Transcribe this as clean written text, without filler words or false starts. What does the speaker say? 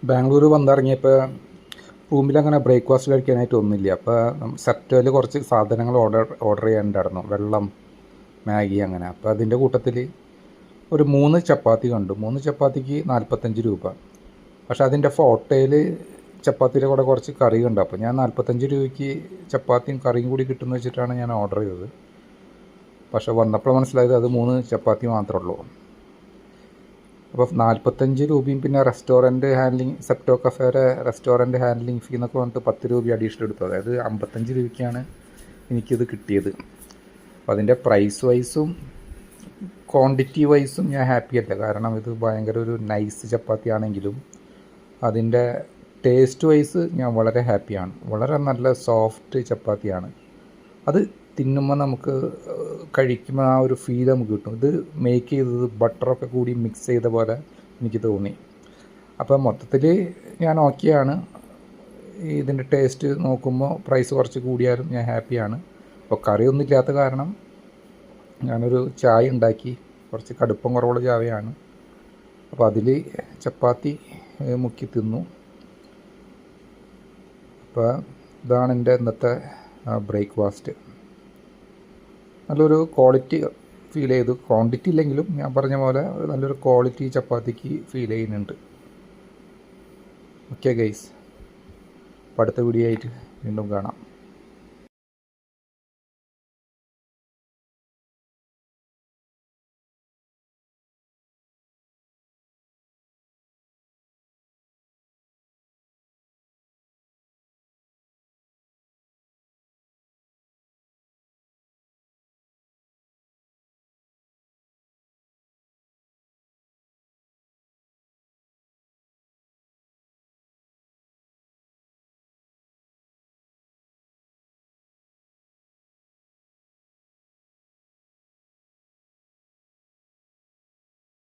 Bangalore വന്നിറങ്ങിയപ്പോൾ റൂമിലങ്ങനെ breakfast കഴിക്കാനായിട്ട് ഒന്നുമില്ല. അപ്പോൾ സെപ്റ്റോയിൽ കുറച്ച് സാധനങ്ങൾ ഓർഡർ ചെയ്യാനുണ്ടായിരുന്നു, വെള്ളം, മാഗി അങ്ങനെ. അപ്പോൾ അതിൻ്റെ കൂട്ടത്തിൽ ഒരു 3 ചപ്പാത്തി കണ്ടു. 3 ചപ്പാത്തിക്ക് 45 രൂപ. പക്ഷേ അതിൻ്റെ ഫോട്ടോയിൽ ചപ്പാത്തിയുടെ കൂടെ കുറച്ച് കറി കണ്ടു. അപ്പോൾ ഞാൻ 45 രൂപയ്ക്ക് ചപ്പാത്തിയും കറിയും കൂടി കിട്ടുമെന്ന് വെച്ചിട്ടാണ് ഞാൻ ഓർഡർ ചെയ്തത്. പക്ഷേ വന്നപ്പോൾ മനസ്സിലായത് അത് 3 ചപ്പാത്തി മാത്രമേ ഉള്ളൂ. അപ്പോൾ 45 രൂപയും പിന്നെ റെസ്റ്റോറൻറ്റ് ഹാൻഡ്ലിങ്, സെപ്റ്റോ കഫേയുടെ റെസ്റ്റോറൻറ്റ് ഹാൻഡ്ലിങ് ഫീ എന്നൊക്കെ പറഞ്ഞിട്ട് 10 രൂപ അഡീഷണൽ എടുത്തു. അതായത് 55 രൂപയ്ക്കാണ് എനിക്കിത് കിട്ടിയത്. അപ്പോൾ അതിൻ്റെ പ്രൈസ് വൈസും ക്വാണ്ടിറ്റി വൈസും ഞാൻ ഹാപ്പിയല്ല. കാരണം ഇത് ഭയങ്കര ഒരു നൈസ് ചപ്പാത്തി ആണെങ്കിലും അതിൻ്റെ ടേസ്റ്റ് വൈസ് ഞാൻ വളരെ ഹാപ്പിയാണ്. വളരെ നല്ല സോഫ്റ്റ് ചപ്പാത്തിയാണ്. അത് തിന്നുമ്പോൾ നമുക്ക് കഴിക്കുമ്പോൾ ആ ഒരു ഫീൽ നമുക്ക് കിട്ടും. ഇത് മേക്ക് ചെയ്തത് ബട്ടറൊക്കെ കൂടി മിക്സ് ചെയ്ത പോലെ എനിക്ക് തോന്നി. അപ്പോൾ മൊത്തത്തിൽ ഞാൻ ഓക്കെയാണ്. ഇതിൻ്റെ ടേസ്റ്റ് നോക്കുമ്പോൾ പ്രൈസ് കുറച്ച് കൂടിയാലും ഞാൻ ഹാപ്പിയാണ്. അപ്പോൾ കറിയൊന്നും ഇല്ലാത്ത കാരണം ഞാനൊരു ചായ ഉണ്ടാക്കി, കുറച്ച് കടുപ്പം കുറവുള്ള ചായയാണ്. അപ്പോൾ അതിൽ ചപ്പാത്തി മുക്കി തിന്നു. അപ്പോൾ ഇതാണ് എൻ്റെ ഇന്നത്തെ ബ്രേക്ക്ഫാസ്റ്റ്. നല്ലൊരു ക്വാളിറ്റി ഫീൽ ചെയ്തു. ക്വാണ്ടിറ്റി ഇല്ലെങ്കിലും ഞാൻ പറഞ്ഞ പോലെ നല്ലൊരു ക്വാളിറ്റി ചപ്പാത്തിക്ക് ഫീൽ ചെയ്യുന്നുണ്ട്. ഓക്കെ ഗൈസ്, അപ്പോൾ അടുത്ത വീഡിയോ ആയിട്ട് വീണ്ടും കാണാം.